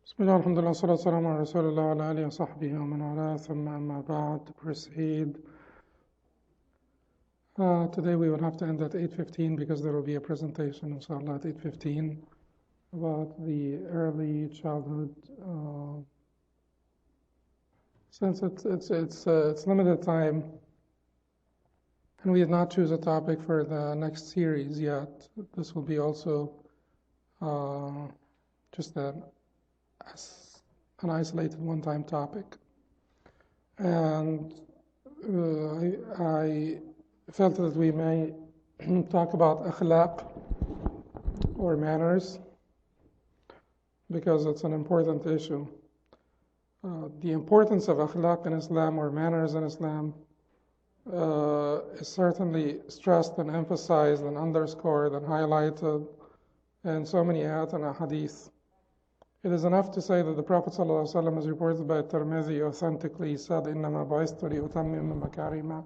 بسم الله الحمد لله والصلاة والسلام على رسول الله وعلى آله وصحبه ومن والاه ثم أما بعد to proceed. Today we will have to end at 8:15 because there will be a presentation inshallah at 8:15 about the early childhood. Since it's limited time and we did not choose a topic for the next series yet, this will be also just an isolated one-time topic. And I felt that we may talk about akhlaq or manners because it's an important issue. The importance of akhlaq in Islam or manners in Islam is certainly stressed and emphasized and underscored and highlighted in so many ayat and ahadith. It is enough to say that the Prophet ﷺ is reported by Tirmidhi authentically. He said, إِنَّمَا بَعِثْتُ لِأُتَمِّمَ مَكَارِمَ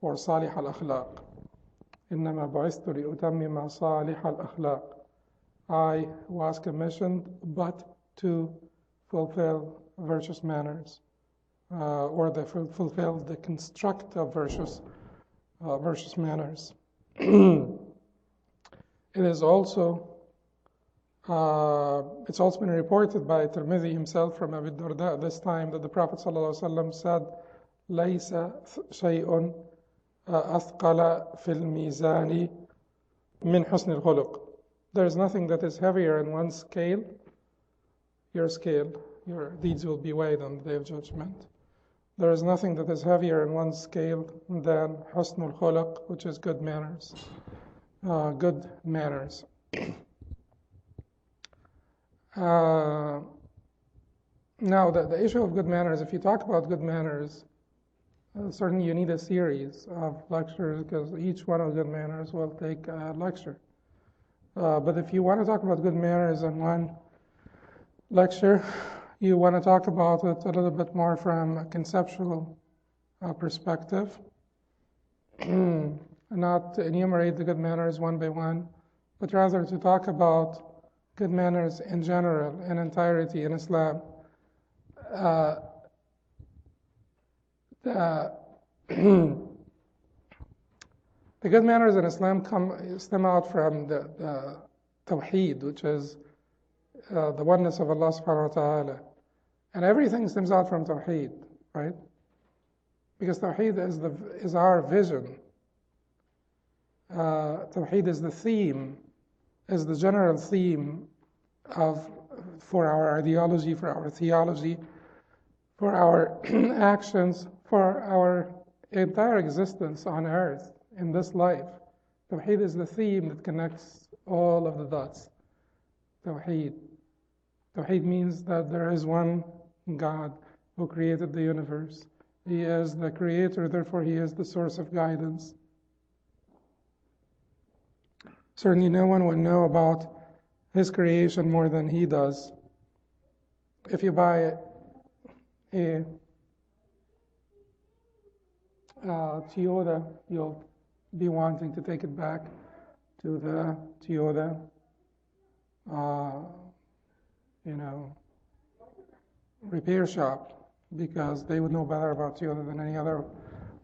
or صَالِحَ الْأَخْلَاقِ. إِنَّمَا بَعِثْتُ لِأُتَمِّمَ صَالِحَ الْأَخْلَاقِ. I was commissioned but to fulfill virtuous manners, or fulfill the construct of virtuous manners. It is also it's also been reported by Tirmidhi himself from Abu Darda at this time that the Prophet ﷺ said, لَيْسَ شَيْءٌ أَثْقَلَ فِي الْمِيزَانِ مِنْ حُسْنِ الْخُلُقِ. There is nothing that is heavier in one's scale, your deeds will be weighed on the Day of Judgment. There is nothing that is heavier in one's scale than حُسْنُ الْخُلُقِ, which is good manners. Now, the issue of good manners, if you talk about good manners, certainly you need a series of lectures because each one of good manners will take a lecture. But if you want to talk about good manners in one lecture, you want to talk about it a little bit more from a conceptual perspective, not to enumerate the good manners one by one, but rather to talk about good manners in general, in entirety in Islam. The good manners in Islam stem out from the Tawheed, which is the oneness of Allah subhanahu wa ta'ala. And everything stems out from Tawheed, right? Because Tawheed is our vision. Tawheed is the theme, is the general theme for our ideology, for our theology, for our actions, for our entire existence on earth in this life. Tawheed is the theme that connects all of the dots. Tawheed means that there is one God who created the universe. He is the creator, therefore He is the source of guidance. Certainly no one would know about His creation more than He does. If you buy a Toyota, you'll be wanting to take it back to the Toyota, repair shop, because they would know better about Toyota than any other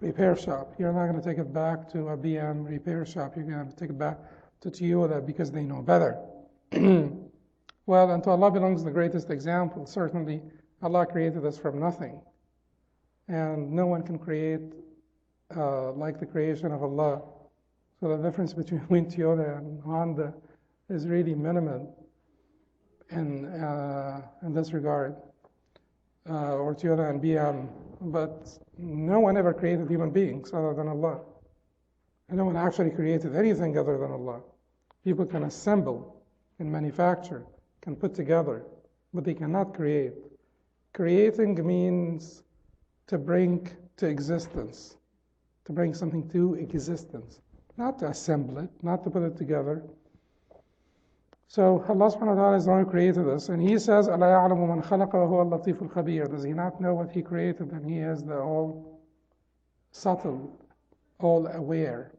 repair shop. You're not going to take it back to a BM repair shop. You're going to take it back to Toyota because they know better. Well, and to Allah belongs the greatest example. Certainly, Allah created us from nothing. And no one can create like the creation of Allah. So the difference between Toyota and Honda is really minimal in this regard, or Toyota and BM. But no one ever created human beings other than Allah. And no one actually created anything other than Allah. People can assemble, can manufacture, can put together, but they cannot create. Creating means to bring to existence, to bring something to existence, not to assemble it, not to put it together. So Allah subhanahu wa ta'ala is the one who created us, and He says, أَلَا يَعْلَمُ مَنْ خَلَقَ وَهُوَ اللَّطِيفُ الْخَبِيرُ. Does He not know what He created? And He is the all-subtle, all-aware.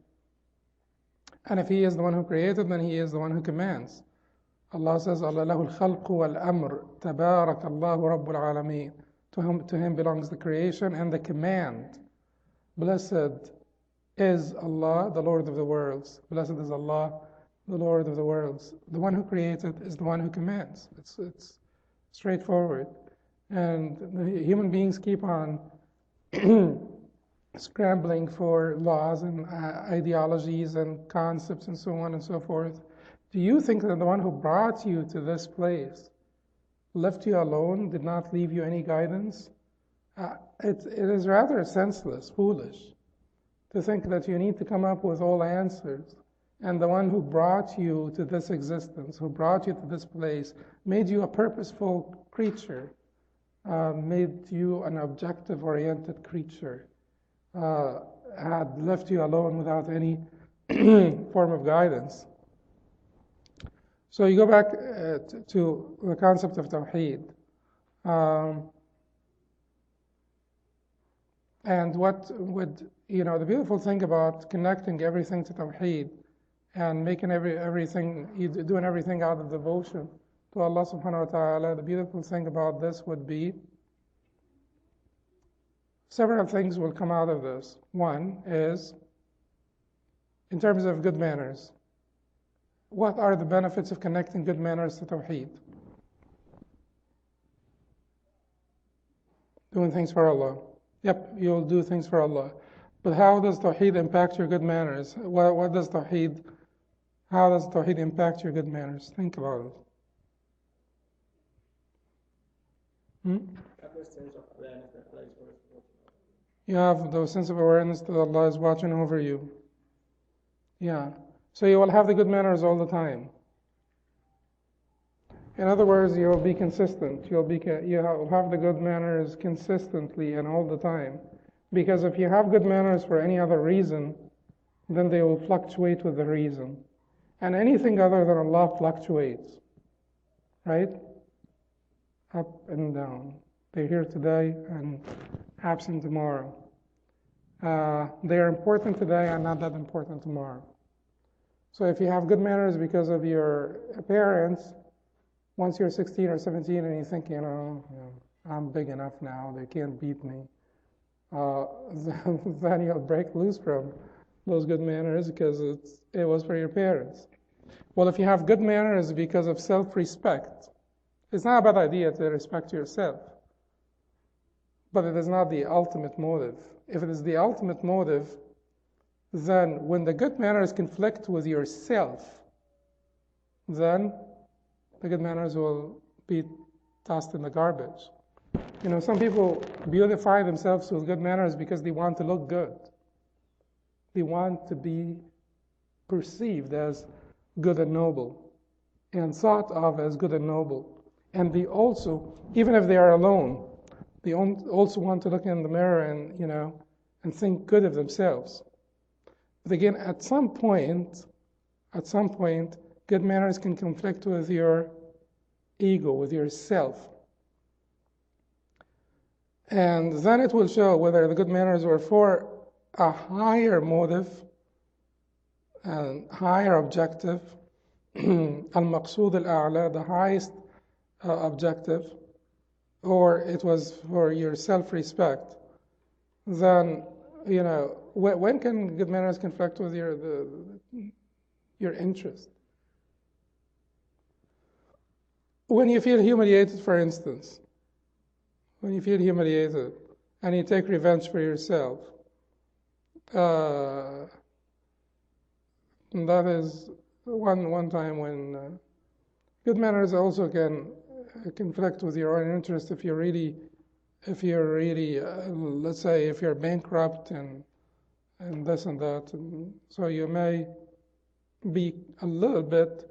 And if He is the one who created, then He is the one who commands. Allah says, Allah lahu al-khalqu wal-amr, tabarak Allahu Rabbul Alameen. To him belongs the creation and the command. Blessed is Allah, the Lord of the worlds. Blessed is Allah, the Lord of the worlds. The one who created is the one who commands. It's straightforward. And the human beings keep on scrambling for laws and ideologies and concepts and so on and so forth. Do you think that the one who brought you to this place left you alone, did not leave you any guidance? It is rather senseless, foolish, to think that you need to come up with all answers. And the one who brought you to this existence, who brought you to this place, made you a purposeful creature, made you an objective-oriented creature, had left you alone without any form of guidance. So you go back to the concept of Tawheed. And what would, the beautiful thing about connecting everything to Tawheed and making doing everything out of devotion to Allah subhanahu wa ta'ala, the beautiful thing about this would be several things will come out of this. One is, in terms of good manners, what are the benefits of connecting good manners to Tawheed? Doing things for Allah. Yep, you'll do things for Allah. But how does Tawheed impact your good manners? How does Tawheed impact your good manners? Think about it. You have the sense of awareness that Allah is watching over you. Yeah. So you will have the good manners all the time. In other words, you will be consistent. You will have the good manners consistently and all the time. Because if you have good manners for any other reason, then they will fluctuate with the reason. And anything other than Allah fluctuates. Right? Up and down. They're here today and absent tomorrow. They are important today and not that important tomorrow. So if you have good manners because of your parents, once you're 16 or 17 and you think, I'm big enough now, they can't beat me, then you'll break loose from those good manners because it was for your parents. Well, if you have good manners because of self-respect, it's not a bad idea to respect yourself, but it is not the ultimate motive. If it is the ultimate motive, then when the good manners conflict with yourself, then the good manners will be tossed in the garbage. Some people beautify themselves with good manners because they want to look good. They want to be perceived as good and noble and thought of as good and noble. And they also, even if they are alone, they also want to look in the mirror and think good of themselves. But again, at some point, good manners can conflict with your ego, with yourself. And then it will show whether the good manners were for a higher motive, and higher objective, al-maqsood al-a'la, the highest objective, or it was for your self-respect. Then, when can good manners conflict with your interest? When you feel humiliated, for instance. When you feel humiliated and you take revenge for yourself. That is one time when good manners also can conflict with your own interest if you're really, let's say, if you're bankrupt and this and that. And so you may be a little bit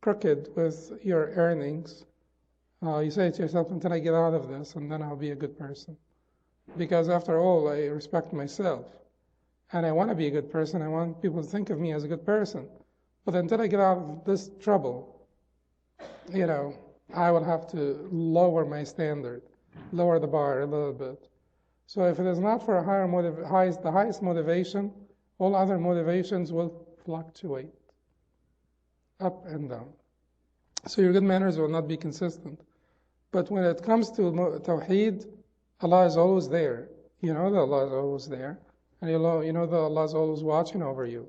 crooked with your earnings. You say to yourself, until I get out of this, and then I'll be a good person. Because after all, I respect myself. And I want to be a good person. I want people to think of me as a good person. But until I get out of this trouble, I will have to lower my standard, lower the bar a little bit. So if it is not for a higher the highest motivation, all other motivations will fluctuate up and down. So your good manners will not be consistent. But when it comes to Tawheed, Allah is always there. You know that Allah is always there. And you know that Allah is always watching over you.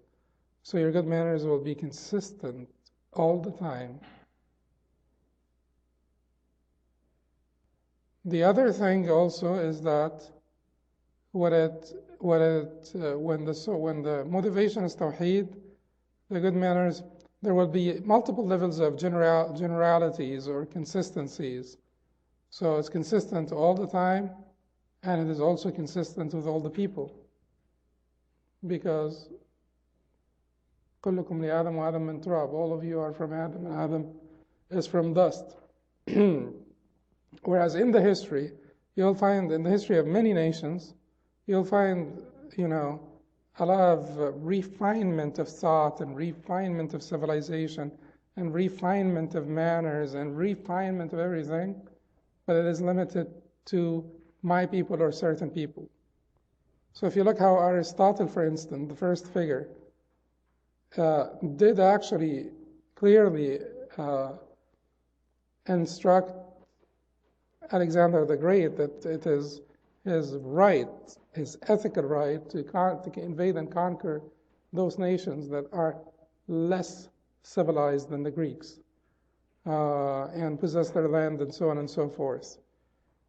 So your good manners will be consistent all the time. The other thing also is that when the motivation is Tawheed, the good manners, there will be multiple levels of generalities or consistencies. So it's consistent all the time, and it is also consistent with all the people. Because كلكم لآدم وآدم من تراب, all of you are from Adam, and Adam is from dust. Whereas in the history, you'll find in the history of many nations, you'll find, a lot of refinement of thought and refinement of civilization and refinement of manners and refinement of everything, but it is limited to my people or certain people. So if you look how Aristotle, for instance, the first figure, did actually clearly instruct Alexander the Great that it is his right, his ethical right, to invade and conquer those nations that are less civilized than the Greeks, and possess their land and so on and so forth.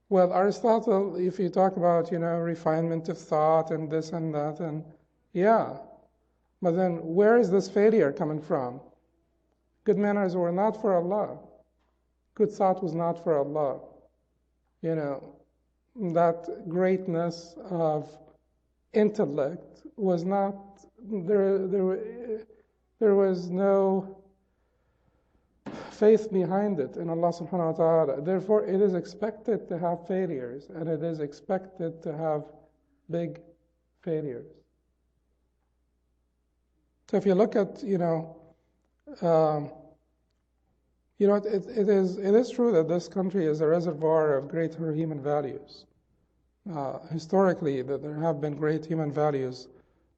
Well, Aristotle, if you talk about, refinement of thought and this and that, and yeah, but then where is this failure coming from? Good manners were not for Allah. Good thought was not for Allah. That greatness of intellect was not, there was no faith behind it in Allah subhanahu wa ta'ala. Therefore, it is expected to have failures, and it is expected to have big failures. So if you look at, it is true that this country is a reservoir of great human values. Historically, that there have been great human values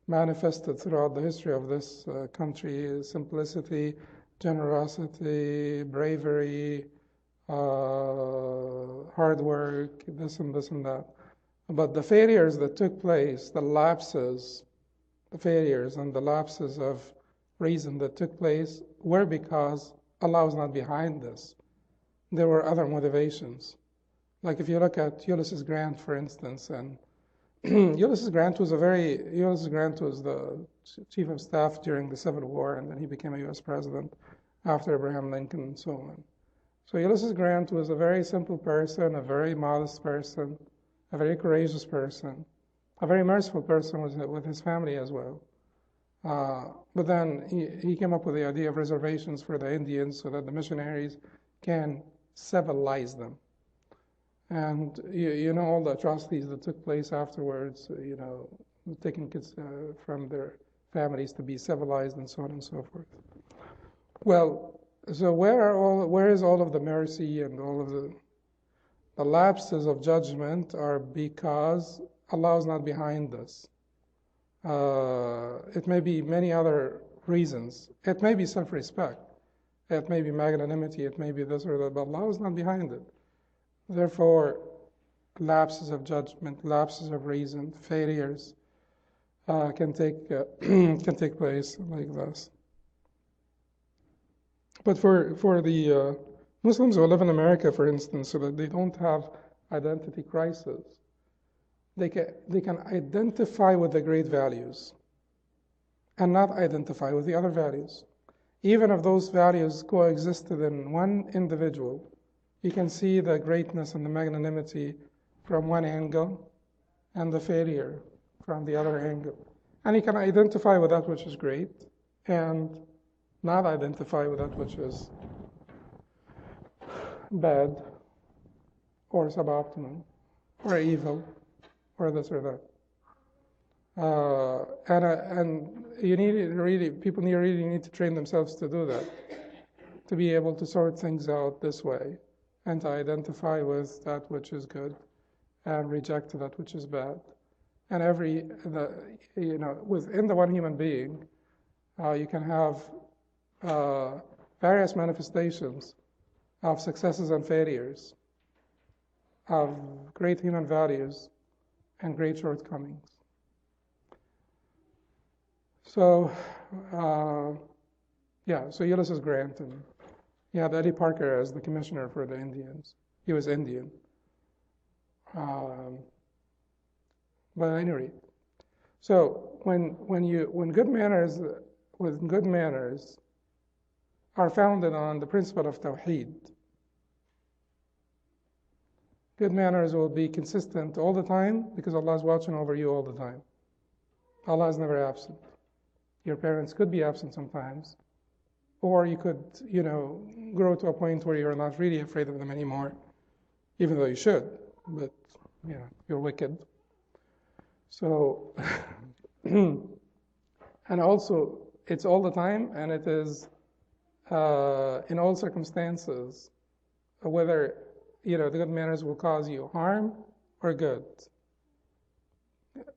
manifested throughout the history of this country: simplicity, generosity, bravery, hard work, this and that. But the failures that took place, the failures and the lapses of reason that took place were because Allah was not behind this. There were other motivations. Like if you look at Ulysses Grant, for instance, and Ulysses Grant was the chief of staff during the Civil War, and then he became a U.S. president after Abraham Lincoln and so on. So Ulysses Grant was a very simple person, a very modest person, a very courageous person, a very merciful person with his family as well. But then he came up with the idea of reservations for the Indians so that the missionaries can civilize them. And you know all the atrocities that took place afterwards, taking kids from their families to be civilized and so on and so forth. Well, so where is all of the mercy and all of the lapses of judgment are because Allah is not behind this. It may be many other reasons. It may be self-respect. It may be magnanimity. It may be this or that, but Allah is not behind it. Therefore, lapses of judgment, lapses of reason, failures can take place like this. But for the Muslims who live in America, for instance, so that they don't have identity crisis, they can identify with the great values and not identify with the other values. Even if those values coexisted in one individual, you can see the greatness and the magnanimity from one angle and the failure from the other angle. And you can identify with that which is great and not identify with that which is bad or suboptimal or evil or this or that. And people really need to train themselves to do that, to be able to sort things out this way and to identify with that which is good and reject that which is bad. And within the one human being, you can have various manifestations of successes and failures, of great human values and great shortcomings. So, so Ulysses Grant, and he had Eddie Parker as the commissioner for the Indians. He was Indian. But at any rate, so when good manners are founded on the principle of Tawheed, good manners will be consistent all the time because Allah is watching over you all the time. Allah is never absent. Your parents could be absent sometimes, or you could, grow to a point where you're not really afraid of them anymore, even though you should, but, you're wicked. So, and also, it's all the time, and it is in all circumstances, whether, the good manners will cause you harm or good.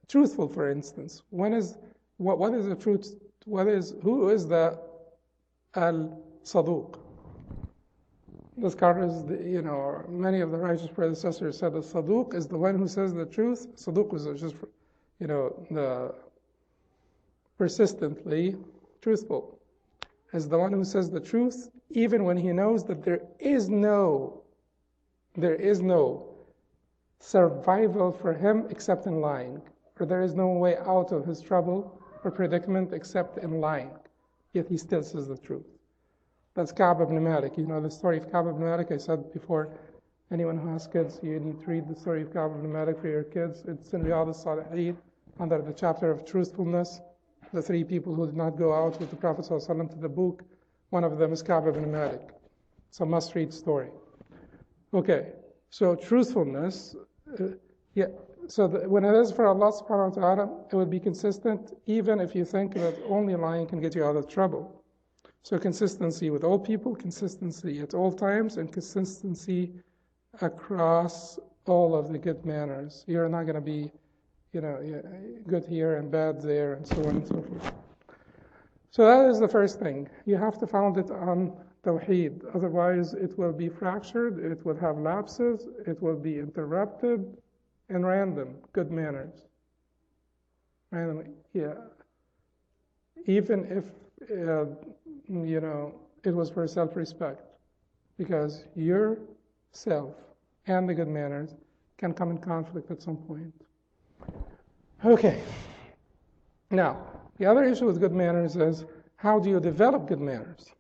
Truthful, for instance. What is the truth? Who is the al-saduq? The scholars, many of the righteous predecessors said the saduq is the one who says the truth. Saduq was just, the persistently truthful. Is the one who says the truth, even when he knows that there is no survival for him except in lying, or there is no way out of his trouble or predicament except in lying. Yet he still says the truth. That's Ka'b ibn Malik. You know the story of Ka'b ibn Malik. I said before, anyone who has kids, you need to read the story of Ka'b ibn Malik for your kids. It's in Riyadh al-Salihin, under the chapter of truthfulness. The three people who did not go out with the Prophet ﷺ to the book, one of them is Ka'b ibn Malik. It's a must-read story. Okay, so truthfulness, so when it is for Allah subhanahu wa ta'ala, it would be consistent even if you think that only lying can get you out of trouble. So consistency with all people, consistency at all times, and consistency across all of the good manners. You're not going to be, good here and bad there, and so on and so forth. So that is the first thing. You have to found it on Tawheed. Otherwise, it will be fractured, it will have lapses, it will be interrupted, and random. Good manners. Randomly, even if, it was for self-respect. Because your self and the good manners can come in conflict at some point. Okay. Now, the other issue with good manners is, how do you develop good manners?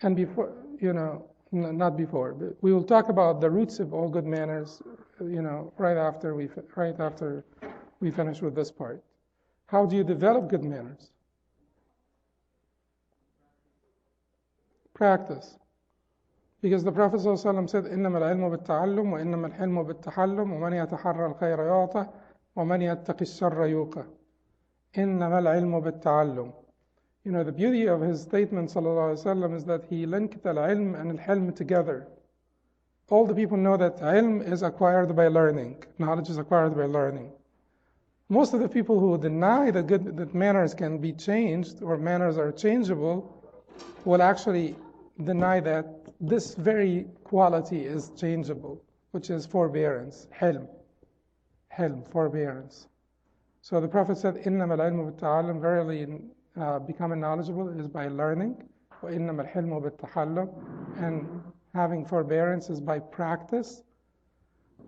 And before, not before, but we will talk about the roots of all good manners, right after we finish with this part. How do you develop good manners? Practice. Because the Prophet ﷺ said, إِنَّمَا الْعِلْمُ بِالتَّعَلُّمُ وَإِنَّمَا الْحِلْمُ بِالتَّحَلُّمُ وَمَنْ يَتَحَرَّى الْخَيْرَ يُعْطَى وَمَنْ يَتَّقِ الشَّرَّ يُوقَى إِنَّمَا الْعِلْمُ بِالتَّعَلُّمُ. The beauty of his statement ﷺ is that he linked al-ilm and al-hilm together. All the people know that ilm is acquired by learning. Knowledge is acquired by learning. Most of the people who deny that manners can be changed or manners are changeable will actually deny that this very quality is changeable, which is forbearance, hilm, forbearance. So the Prophet said, إِنَّمَا الْعِلْمُ بِالتَّعَلُّمُ, verily becoming knowledgeable is by learning, وَإِنَّمَا الْحِلْمُ بِالتَّحَلُّمُ, and having forbearance is by practice.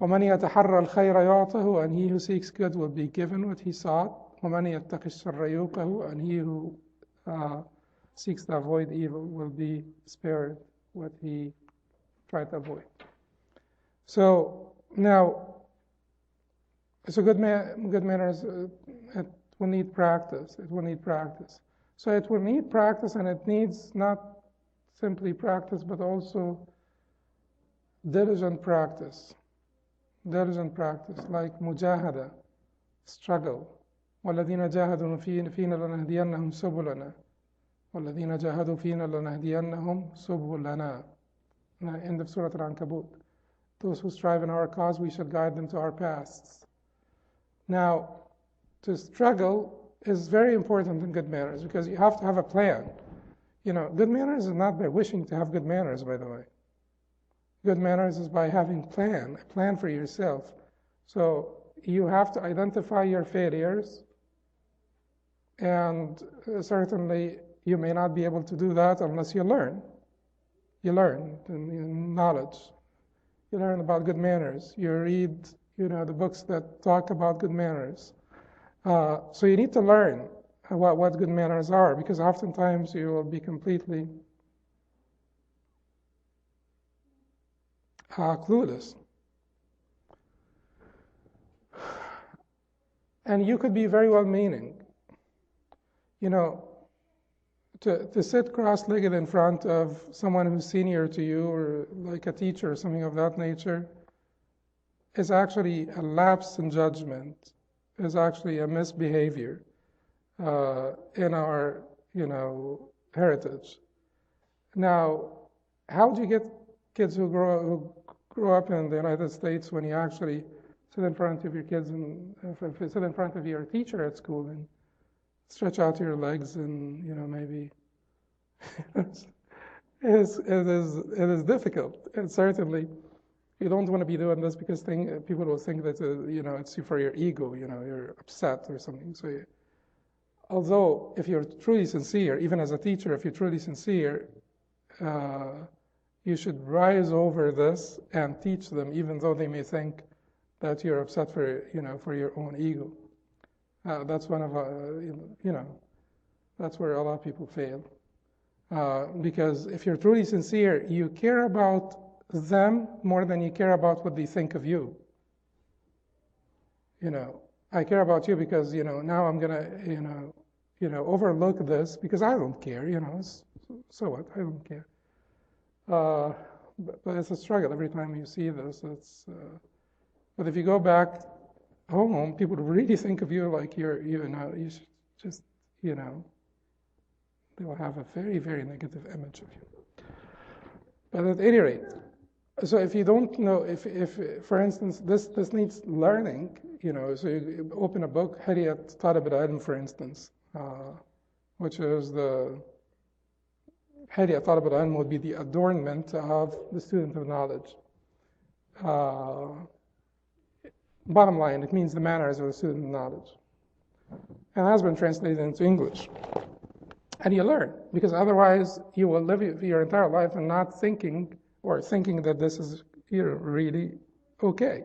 وَمَنْ يَتَحَرَّى الْخَيْرَ يُعْطَهُ, and he who seeks good will be given what he sought. وَمَنْ يَتَّقِ الشَّرَّ يُوقَهُ, and he who seeks to avoid evil will be spared what he tried to avoid. So now, good manners, it will need practice. It will need practice. So it will need practice, and it needs not simply practice, but also diligent practice. Diligent practice, like mujahada, struggle. وَالَّذِينَ جَاهَدُوا فِينَا لَنَهْدِيَنَّهُمْ سُبُلَنَا وَالَّذِينَ جَاهَدُوا فِينَا لَنَهْدِيَنَّهُمْ سُبُلَنَا. End of Surah Al-Ankabut. Those who strive in our cause, we should guide them to our paths. Now, to struggle is very important in good manners, because you have to have a plan. good manners is not by wishing to have good manners, by the way. Good manners is by having a plan for yourself. So you have to identify your failures, and certainly you may not be able to do that unless you learn. You learn knowledge. You learn about good manners. You read, the books that talk about good manners. So you need to learn what good manners are, because oftentimes you will be completely clueless. And you could be very well-meaning. To sit cross-legged in front of someone who's senior to you, or like a teacher or something of that nature, is actually a lapse in judgment, is actually a misbehavior in our, heritage. Now, how do you get kids who grow up in the United States when you actually sit in front of your kids and if you sit in front of your teacher at school and stretch out your legs and maybe it is difficult, and certainly you don't want to be doing this because people will think that it's for your ego, you're upset or something. So although if you're truly sincere, even as a teacher, if you're truly sincere, you should rise over this and teach them, even though they may think that you're upset for your own ego. That's one of that's where a lot of people fail. Because if you're truly sincere, you care about them more than you care about what they think of you. I care about you because now I'm gonna overlook this because I don't care. So what? I don't care. But it's a struggle every time you see this. But if you go back home, people really think of you like you should just, they will have a very, very negative image of you. But at any rate, so if you don't know, if for instance, this needs learning, so you open a book, Hilyat Talib al-Ilm, for instance, which is Hilyat Talib al-Ilm would be the adornment of the student of knowledge. Bottom line, it means the manners of the student of knowledge. And has been translated into English. And you learn, because otherwise you will live your entire life and not thinking that this is really okay.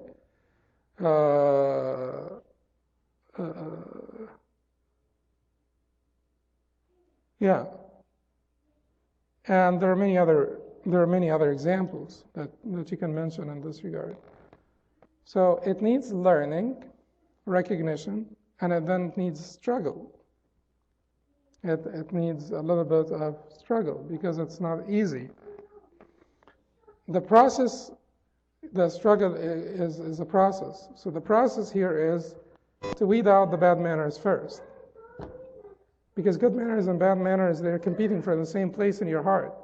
Yeah. And there are many other examples that you can mention in this regard. So it needs learning, recognition, and it then needs struggle. It needs a little bit of struggle because it's not easy. The struggle is a process. So the process here is to weed out the bad manners first. Because good manners and bad manners, they're competing for the same place in your heart,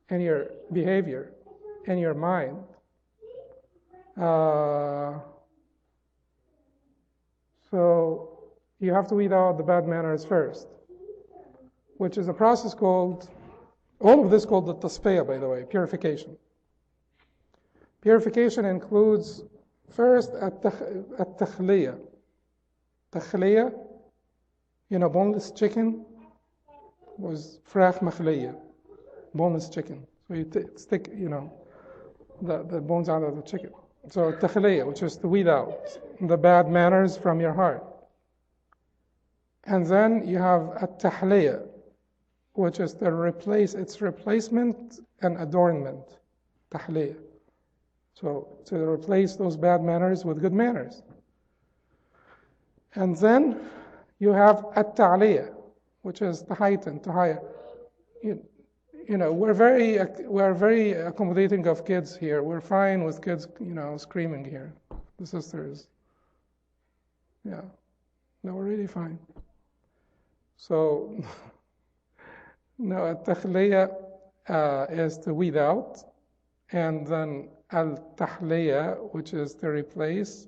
in your behavior, in your mind. So you have to weed out the bad manners first, which is a process called, all of this called the tasfiyah, by the way, purification. Purification includes first at-takhliyah. Takhliyah, boneless chicken was frakh makhliya, boneless chicken. So you stick, the bones out of the chicken. So takhliyah, which is to weed out the bad manners from your heart. And then you have at-tahliyah, which is its replacement and adornment. Tahliyah. So to replace those bad manners with good manners. And then you have at-ta'liyah, which is to heighten, to higher. We're very accommodating of kids here. We're fine with kids, screaming here. The sisters. Yeah. No, we're really fine. So, no, at-takhliyah is to weed out, and then al-tahliyah, which is to replace,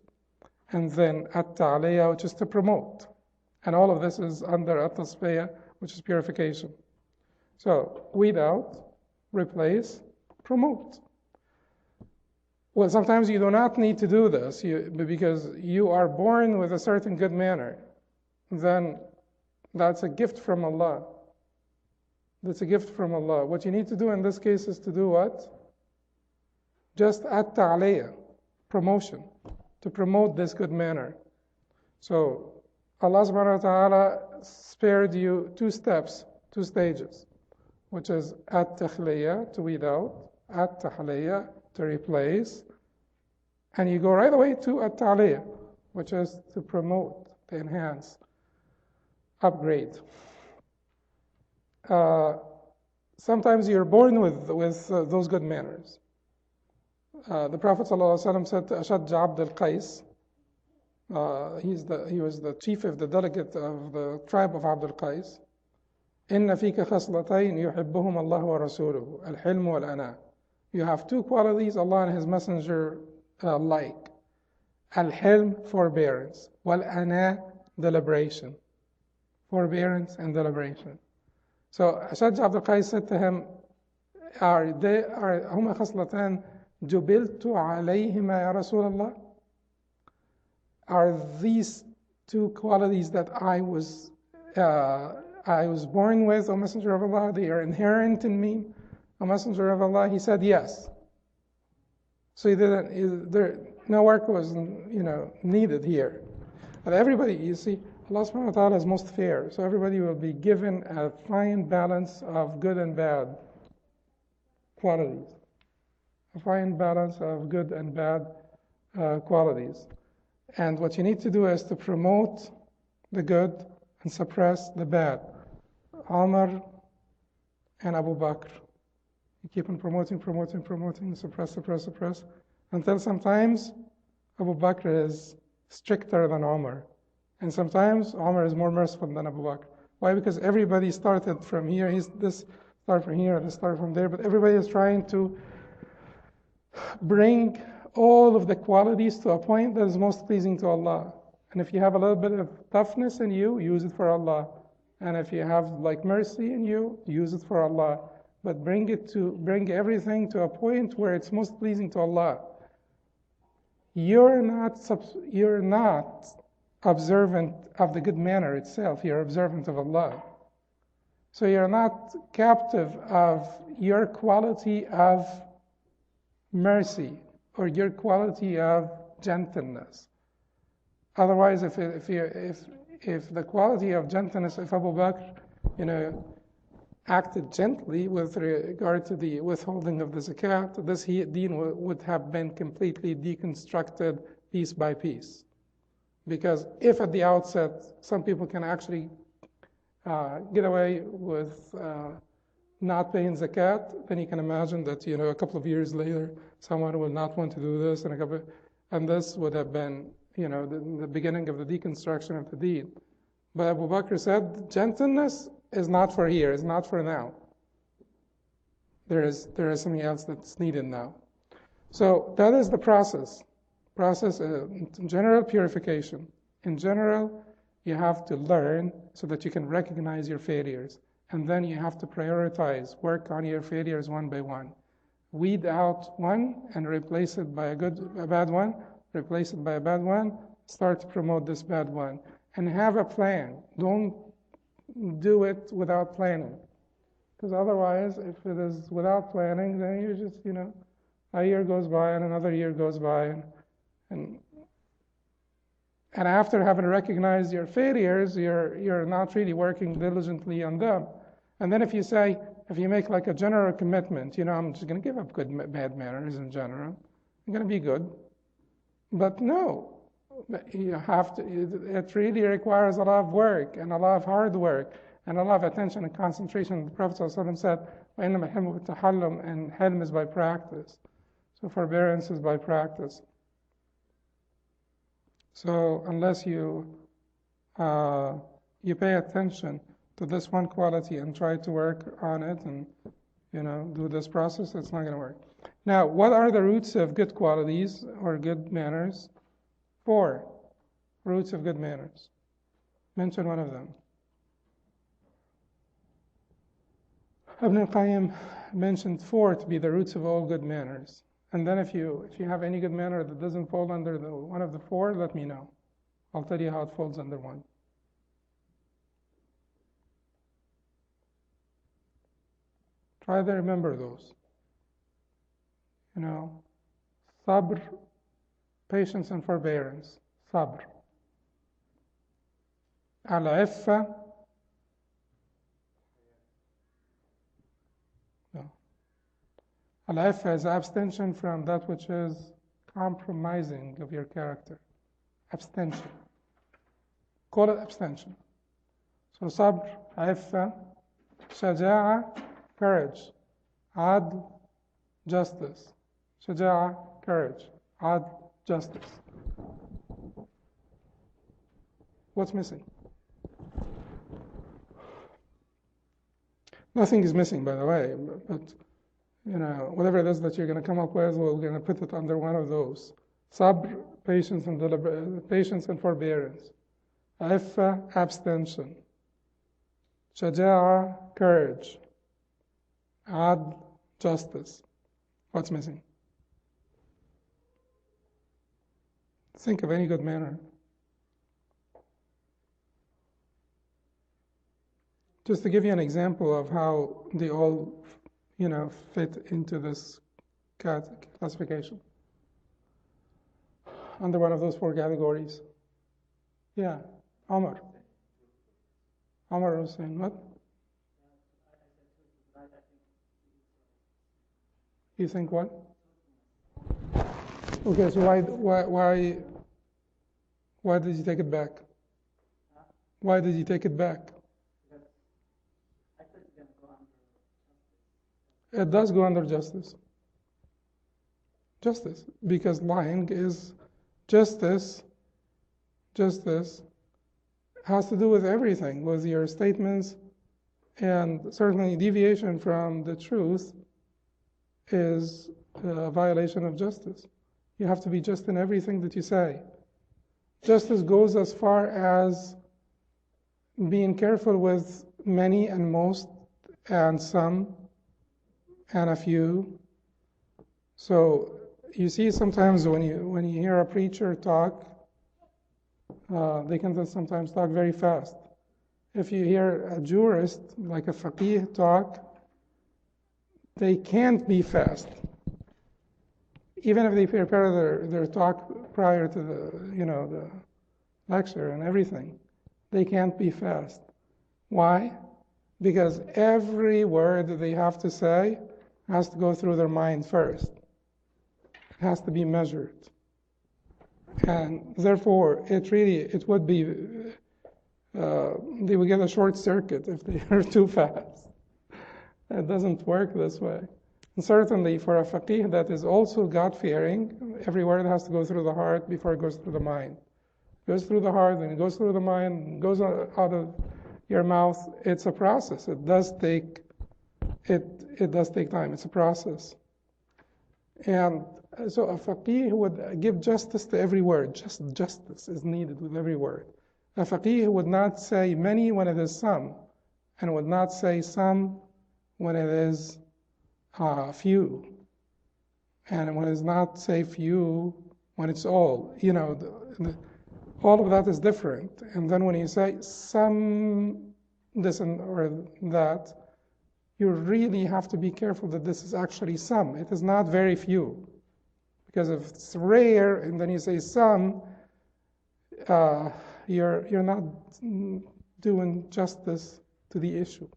and then at-ta'liyah, which is to promote. And all of this is under at-tasfiyah, which is purification. So weed out, replace, promote. Well, sometimes you do not need to do this because you are born with a certain good manner. Then that's a gift from Allah. That's a gift from Allah. What you need to do in this case is to do what? Just at-ta'liya, promotion, to promote this good manner. So Allah subhanahu wa ta'ala spared you two steps, two stages, which is at-takhliya, to weed out, at-tahliya, to replace, and you go right away to at-ta'liya, which is to promote, to enhance, upgrade. Sometimes you're born with those good manners. The Prophet ﷺ said to Ashaj Abd al-Qais, he was the chief of the delegate of the tribe of Abd al-Qais. إن فيك خصلتين يحبهم الله ورسوله الحلم والأناة. You have two qualities Allah and His Messenger like. Al-Hilm, forbearance. Wal-Ana, deliberation. Forbearance and deliberation. So Ashaj Abd al-Qais said to him, هما خصلتان جبلت عليهما يا رسول الله? Are these two qualities that I was born with, O Messenger of Allah? They are inherent in me, O Messenger of Allah? He said yes. So no work was needed here. But everybody, you see, Allah subhanahu wa ta'ala is most fair. So everybody will be given a fine balance of good and bad qualities. A fine balance of good and bad qualities. And what you need to do is to promote the good and suppress the bad. Umar and Abu Bakr. You keep on promoting, suppress, until sometimes Abu Bakr is stricter than Umar. And sometimes Umar is more merciful than Abu Bakr. Why? Because everybody started from here. This started from here, this started from there. But everybody is trying to bring all of the qualities to a point that is most pleasing to Allah. And if you have a little bit of toughness in you, use it for Allah. And if you have like mercy in you, use it for Allah. But bring everything to a point where it's most pleasing to Allah. You're not observant of the good manner itself. You're observant of Allah. So you're not captive of your quality of mercy or your quality of gentleness. Otherwise, if the quality of gentleness, if Abu Bakr, acted gently with regard to the withholding of the zakat, this deen would have been completely deconstructed piece by piece. Because if at the outset some people can actually get away with not paying zakat, then you can imagine that a couple of years later someone will not want to do this, and this would have been the beginning of the deconstruction of the deen. But Abu Bakr said, gentleness is not for here, it's not for now. There is something else that's needed now. So that is the process. General purification. In general, you have to learn so that you can recognize your failures. And then you have to prioritize, work on your failures one by one. Weed out one and replace it by a bad one, replace it by a bad one, start to promote this bad one. And have a plan. Don't do it without planning. Because otherwise, if it is without planning, then you just, a year goes by and another year goes by. And after having recognized your failures, you're not really working diligently on them. And then if you make like a general commitment, I'm just going to give up bad manners in general. I'm going to be good. But no. You have to. It really requires a lot of work and a lot of hard work and a lot of attention and concentration. The Prophet ﷺ said, وَإِنَّمَا الْحِلْمُ بِالتَّحَلُّمْ, and hilm is by practice. So forbearance is by practice. So unless you pay attention to this one quality and try to work on it and do this process, it's not going to work. Now, what are the roots of good qualities or good manners? 4 roots of good manners. Mention one of them. Ibn al-Qayyim mentioned 4 to be the roots of all good manners. And then if you have any good manner that doesn't fall under one of the 4, let me know. I'll tell you how it falls under one. Try to remember those. Sabr, patience and forbearance. Sabr. Al-Iffa. Al-Iffa is abstention from that which is compromising of your character. Abstention. Call it abstention. So Sabr, Iffa, Shaja'a, courage. Adl, justice. Shaja'a, courage. Adl, justice. What's missing? Nothing is missing, by the way, but whatever it is that you're going to come up with, we're going to put it under one of those. Sabr, patience and forbearance. Iffa, abstention. Shaja'a, courage. Adl, justice. What's missing? Think of any good manner. Just to give you an example of how they all, fit into this classification. Under one of those 4 categories. Yeah, Omar. Omar was saying what? You think what? Okay, so why did you take it back? Why did you take it back? It does go under justice. Justice, because lying is justice. Justice has to do with everything, with your statements, and certainly deviation from the truth is a violation of justice. You have to be just in everything that you say. Justice goes as far as being careful with many and most and some and a few. So you see sometimes when you hear a preacher talk, they can sometimes talk very fast. If you hear a jurist, like a faqih, talk, they can't be fast. Even if they prepare their talk prior to the lecture and everything, they can't be fast. Why? Because every word that they have to say has to go through their mind first. It has to be measured. And therefore, it would be, they would get a short circuit if they are too fast. It doesn't work this way. And certainly for a faqih that is also God-fearing, every word has to go through the heart before it goes through the mind. It goes through the heart, and it goes through the mind, and goes out of your mouth. It's a process. It does take time. It's a process. And so a faqih would give justice to every word. Just justice is needed with every word. A faqih would not say many when it is some, and would not say some when it is few, and when it's not say few when it's all. All of that is different. And then when you say some this or that, you really have to be careful that this is actually some. It is not very few. Because if it's rare and then you say some, you're not doing justice to the issue.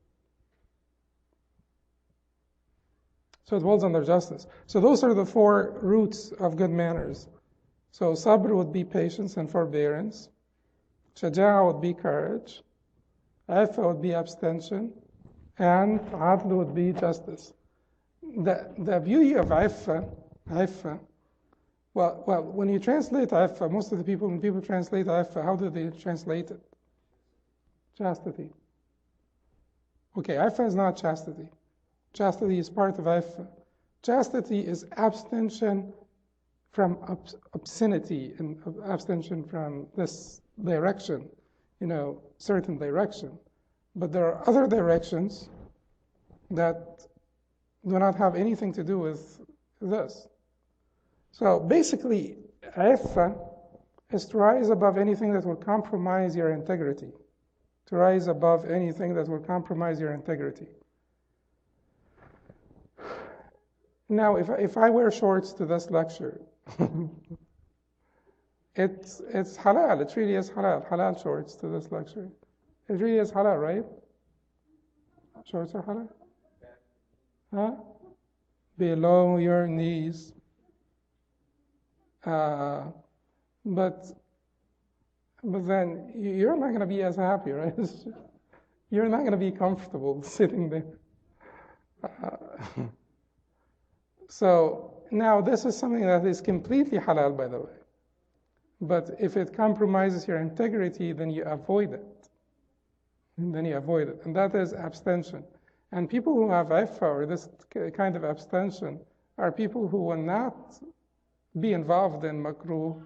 So it falls under justice. So those are the 4 roots of good manners. So sabr would be patience and forbearance. Shaja'a would be courage. Iffa would be abstention. And adl would be justice. The beauty of iffa, well, when you translate iffa, most of the people, when people translate iffa, how do they translate it? Chastity. Okay, iffa is not chastity. Chastity is part of iffa. Chastity is abstention from obscenity and abstention from this direction, certain direction. But there are other directions that do not have anything to do with this. So basically, iffa is to rise above anything that will compromise your integrity. To rise above anything that will compromise your integrity. Now, if I wear shorts to this lecture, it's halal. It really is halal. Halal shorts to this lecture. It really is halal, right? Shorts are halal? Huh? Below your knees. But then you're not going to be as happy, right? You're not going to be comfortable sitting there. So now this is something that is completely halal, by the way. But if it compromises your integrity, then you avoid it. And that is abstention. And people who have iffa or this kind of abstention are people who will not be involved in makruh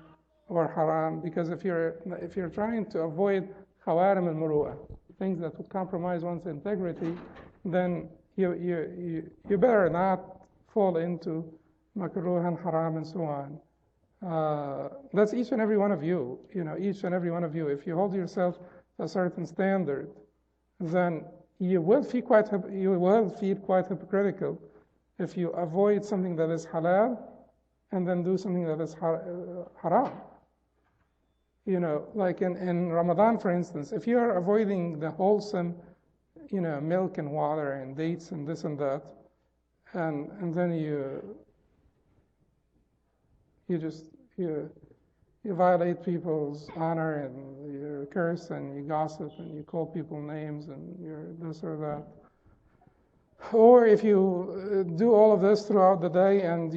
or haram, because if you're trying to avoid khawarim al-muru'ah, things that would compromise one's integrity, then you better not fall into makruh and haram and so on. That's each and every one of you. Each and every one of you. If you hold yourself to a certain standard, then you will feel quite hypocritical if you avoid something that is halal and then do something that is haram. Like in Ramadan, for instance, if you are avoiding the wholesome, milk and water and dates and this and that, and then you violate people's honor and you curse and you gossip and you call people names and you're this or that. Or if you do all of this throughout the day and,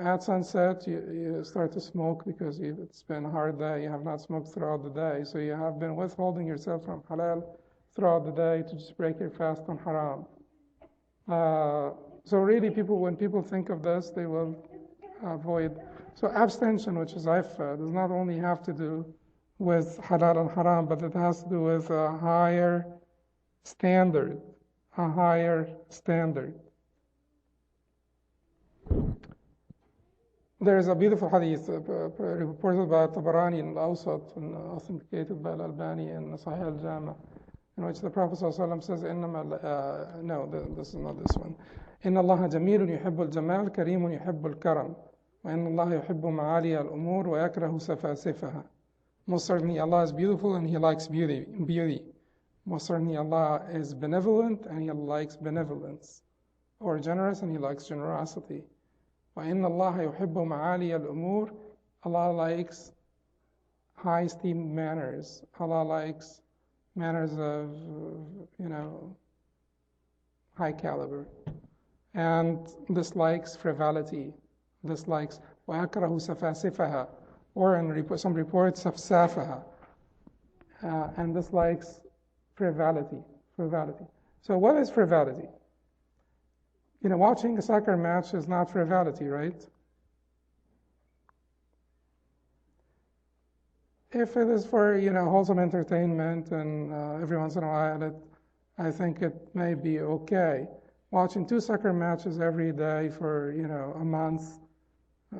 at sunset you start to smoke because it's been a hard day, you have not smoked throughout the day, so you have been withholding yourself from halal throughout the day to just break your fast on haram. So really when people think of this, they will avoid. So abstention, which is iffa, does not only have to do with halal and haram, but it has to do with a higher standard. There is a beautiful hadith reported by Tabarani in Al-Awsat and authenticated by Al-Albani in Sahih al-Jama, in which the Prophet ﷺ says, this is not this one. إن الله جميل يحب الجمال كريم يحب الكرم وإن الله يحب معالي الأمور ويكره سفاسفها. Most certainly Allah is beautiful and He likes beauty. Most certainly Allah is benevolent and He likes benevolence, or generous and He likes generosity. وإن الله يحب معالي الأمور. Allah likes high esteemed manners. Allah likes manners of high caliber, and dislikes frivolity, dislikes وَيَكْرَهُ سَفَاسِفَهَا, or in some reports سَفْسَافَهَا, and dislikes frivolity. So what is frivolity? Watching a soccer match is not frivolity, right? If it is for wholesome entertainment and every once in a while, I think it may be okay. Watching 2 soccer matches every day for a month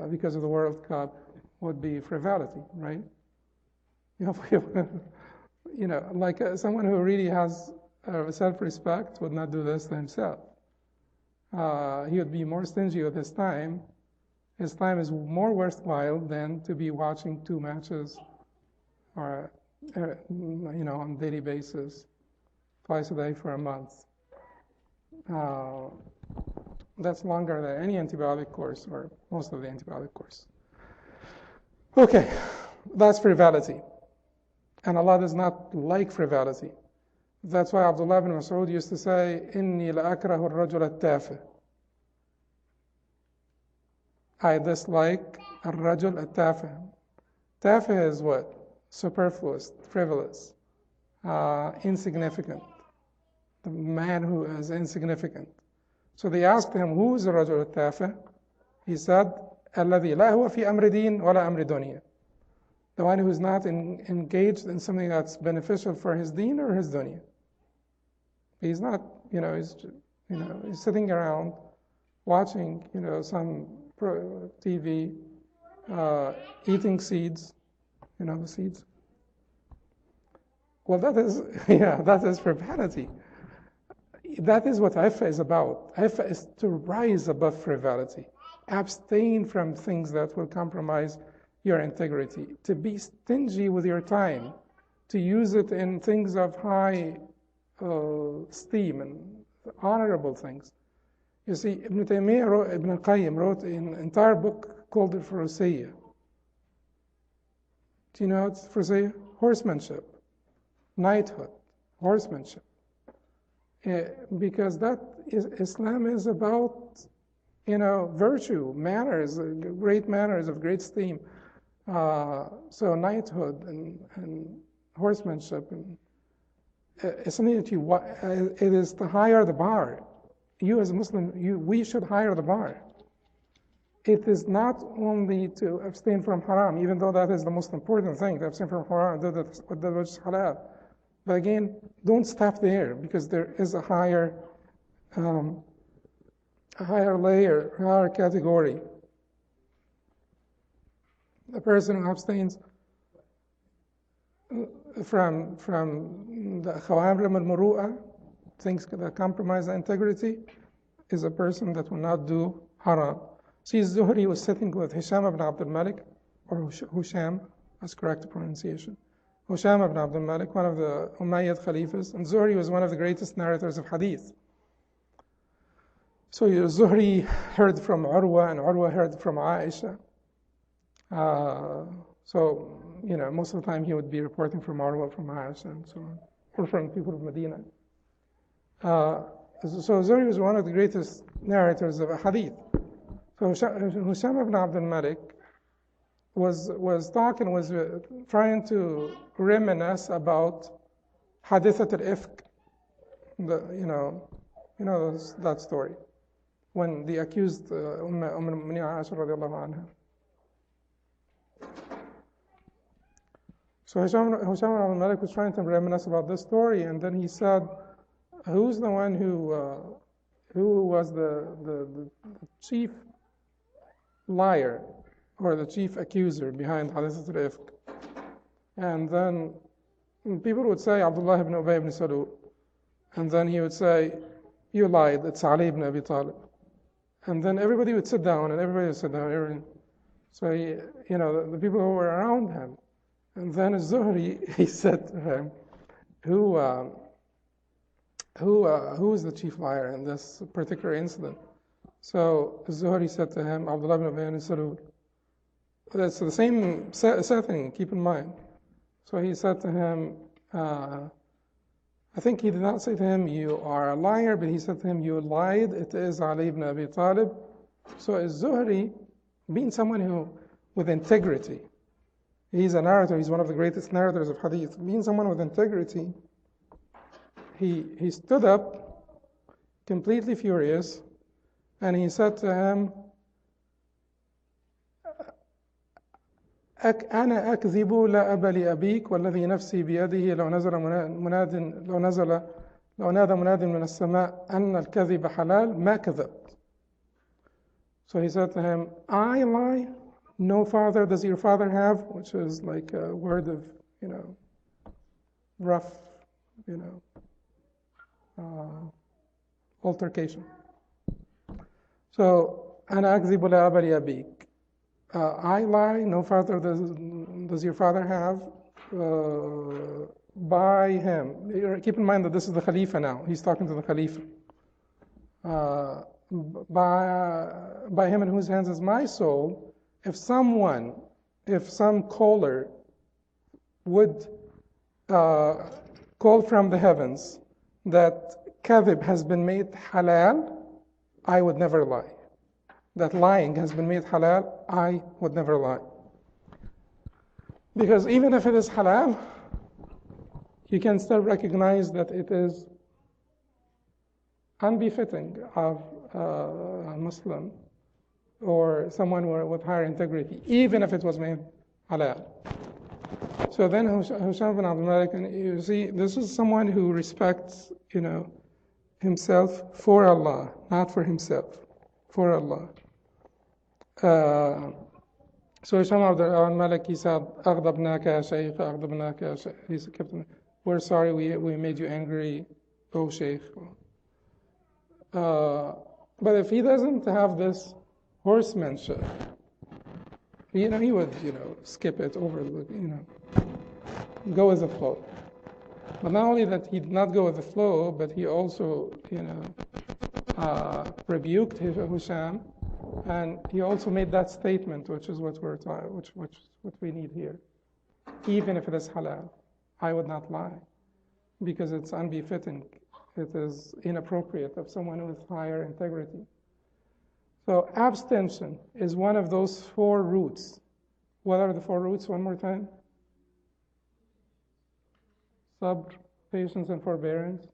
because of the World Cup would be frivolity, right? Like someone who really has self-respect would not do this to himself. He would be more stingy with his time. His time is more worthwhile than to be watching 2 matches or on a daily basis, twice a day for a month. That's longer than any antibiotic course, or most of the antibiotic course. Okay, that's frivolity. And Allah does not like frivolity. That's why Abdullah ibn Mas'ud used to say, إِنِّي لَأَكْرَهُ الرَّجُلَ التَّافِهِ. I dislike الرَّجُلَ التَّافِهِ. Tafih is what? Superfluous, frivolous, insignificant. The man who is insignificant. So they asked him, who is the Rajul al-Tafih? He said, الَّذِي لَا هُوَ فِي أَمْرِ دِينٍ وَلَا أَمْرِ دُنْيَا. The one who is not engaged in something that's beneficial for his deen or his dunya. He's not, He's sitting around watching, some TV, eating seeds, the seeds. Well, that is, that is frivolity. That is what Iffa is about. Iffa is to rise above frivolity, abstain from things that will compromise your integrity, to be stingy with your time, to use it in things of high esteem and honorable things. You see, Ibn al-Qayyim wrote an entire book called Al-Furusiyya. Do you know what's Furusiyya? Horsemanship, knighthood, horsemanship. Because Islam is about, virtue, manners, great manners of great esteem. So knighthood and horsemanship, and it's something that it is to higher the bar. You as a Muslim, we should higher the bar. It is not only to abstain from haram, even though that is the most important thing, to abstain from haram, do that which is halal. But again, don't stop there, because there is a higher layer, higher category. The person who abstains from the khawamrim al-muru'ah, things that compromise the integrity, is a person that will not do haram. See, Zuhri was sitting with Hisham ibn Abdul Malik, or Husham, that's correct pronunciation. Husham ibn Abdul Malik, one of the Umayyad Khalifas, and Zuhri was one of the greatest narrators of hadith. So Zuhri heard from Urwa, and Urwa heard from Aisha. So, most of the time he would be reporting from Urwa, from Aisha, and so on, or from people of Medina. So Zuhri was one of the greatest narrators of hadith. So Husham ibn Abdul Malik was trying to reminisce about Hadithat al-Ifk, that story, when the accused al-Mu'minin Aisha radiallahu anha. So Hisham ibn Abdul Malik was trying to reminisce about this story, and then he said, who's the one who was the chief liar, or the chief accuser behind Hadithat al-Ifk? And then people would say, Abdullah ibn Ubay ibn Salul. And then he would say, you lied, it's Ali ibn Abi Talib. And then everybody would sit down, and everybody would sit down. So the people who were around him. And then Zuhri, he said to him, who is the chief liar in this particular incident? So Zuhri said to him, Abdullah ibn Ubay ibn Salul. That's the same setting, keep in mind. So he said to him, I think he did not say to him, you are a liar, but he said to him, you lied, it is Ali ibn Abi Talib. So Zuhri, being someone who, with integrity, he's a narrator, he's one of the greatest narrators of hadith, being someone with integrity, he stood up, completely furious, and he said to him, أنا أكذب لا أبا لأبيك والذي نفسي بيده لو نادى مناد من السماء أن الكذب حلال ما كذبت. So he said to him, I lie, no father does your father have, which is like a word of, rough, altercation. So أنا أكذب لا أبا لأبيك. I lie, no father does your father have, by him. Keep in mind that this is the Khalifa now. He's talking to the Khalifa. By him in whose hands is my soul, if some caller would call from the heavens that kadhib has been made halal, I would never lie. That lying has been made halal, I would never lie. Because even if it is halal, you can still recognize that it is unbefitting of a Muslim or someone with higher integrity, even if it was made halal. So then Husham bin Abdul Malik, and you see, this is someone who respects, himself for Allah, not for himself, for Allah. So Hisham Abdul Malik, he said, أغضبناك يا شيخ, أغضبناك يا شيخ. He said, we're sorry we made you angry, oh Sheikh. But if he doesn't have this horsemanship, he would, skip it over, go with the flow. But not only that he did not go with the flow, but he also, rebuked Hisham, and he also made that statement, which is what what we need here. Even if it is halal, I would not lie, because it's unbefitting. It is inappropriate of someone with higher integrity. So abstention is one of those 4 roots. What are the 4 roots? One more time. Sabr, patience and forbearance.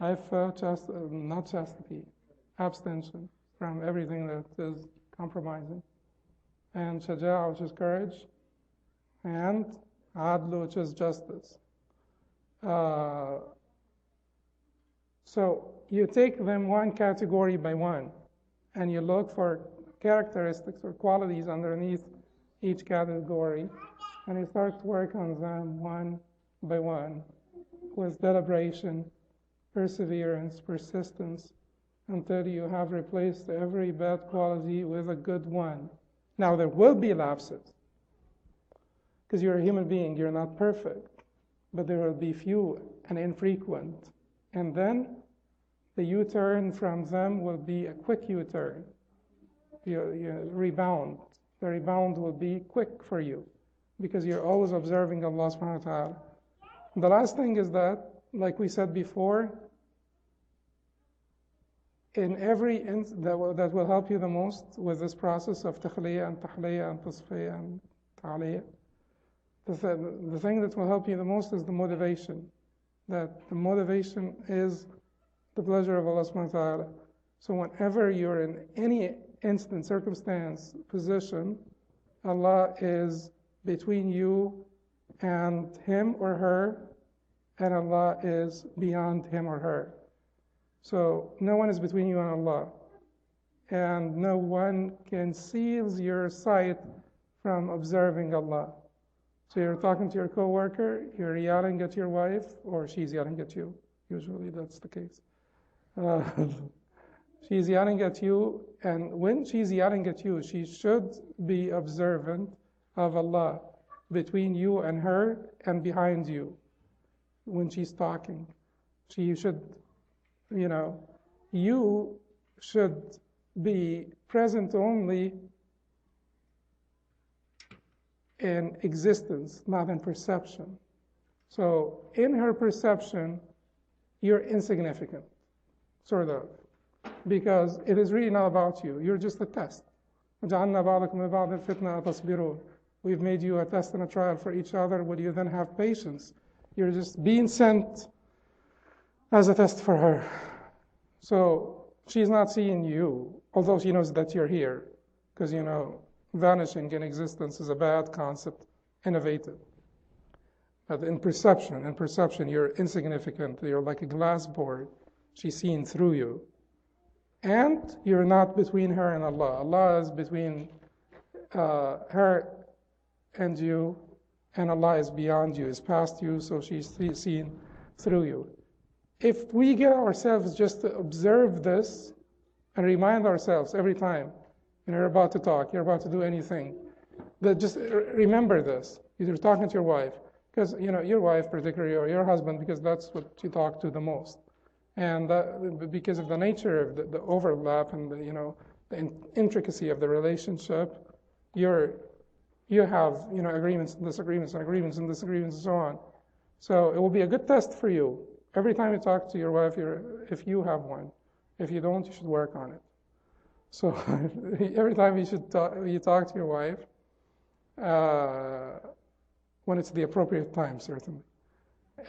Not chastity. Abstention from everything that is compromising. And shaja'a, which is courage. And adl, which is justice. So you take them one category by one, and you look for characteristics or qualities underneath each category, and you start to work on them one by one with deliberation, perseverance, persistence, until you have replaced every bad quality with a good one. Now, there will be lapses, because you're a human being, you're not perfect, but there will be few and infrequent. And then the U-turn from them will be a quick U-turn. You rebound. The rebound will be quick for you, because you're always observing Allah subhanahu wa ta'ala. The last thing is that, like we said before, in every that will help you the most with this process of takhliya and tahliya and tasfiya and ta'liya, the thing that will help you the most is the motivation. That the motivation is the pleasure of Allah subhanahu wa ta'ala. So whenever you're in any instant, circumstance, position, Allah is between you and him or her, and Allah is beyond him or her. So no one is between you and Allah, and no one can seal your sight from observing Allah. So you're talking to your coworker, you're yelling at your wife, or she's yelling at you. Usually that's the case. She's yelling at you, and when she's yelling at you, she should be observant of Allah between you and her and behind you. When she's talking, she should, you should be present only in existence, not in perception. So in her perception, you're insignificant, sort of, because it is really not about you. You're just a test. We've made you a test and a trial for each other. Will you then have patience? You're just being sent as a test for her. So she's not seeing you, although she knows that you're here, because vanishing in existence is a bad concept, innovative. But in perception, you're insignificant. You're like a glass board. She's seeing through you. And you're not between her and Allah. Allah is between her and you, and Allah is beyond you, is past you, so she's seen through you. If we get ourselves just to observe this and remind ourselves every time you're about to talk, you're about to do anything, that just remember this. You're talking to your wife, because your wife particularly, or your husband, because that's what you talk to the most. And because of the nature of the overlap and the intricacy of the relationship, you have agreements and disagreements and agreements and disagreements and so on. So it will be a good test for you. Every time you talk to your wife, if you have one. If you don't, you should work on it. So every time you talk to your wife, when it's the appropriate time, certainly.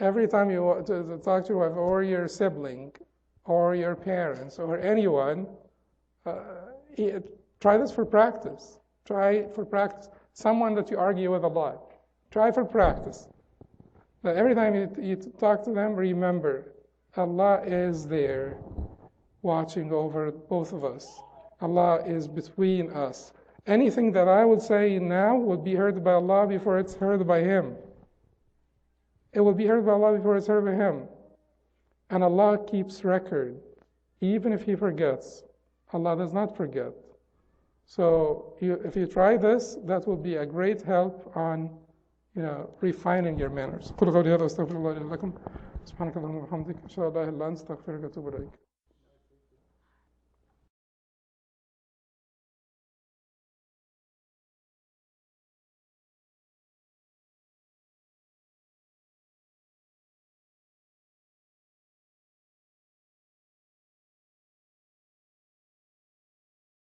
Every time you talk to your wife or your sibling or your parents or anyone, try this for practice. Try for practice. Someone that you argue with a lot. Try for practice. That every time you talk to them, remember, Allah is there watching over both of us. Allah is between us. Anything that I would say now would be heard by Allah before it's heard by Him. It will be heard by Allah before it's heard by Him. And Allah keeps record. Even if He forgets, Allah does not forget. So if you try this, that will be a great help on refining your manners. قل قولي هذا واستغفر الله لي ولكم سبحانك اللهم وبحمدك أشهد أن لا إله إلا أنت أستغفرك وأتوب إليك.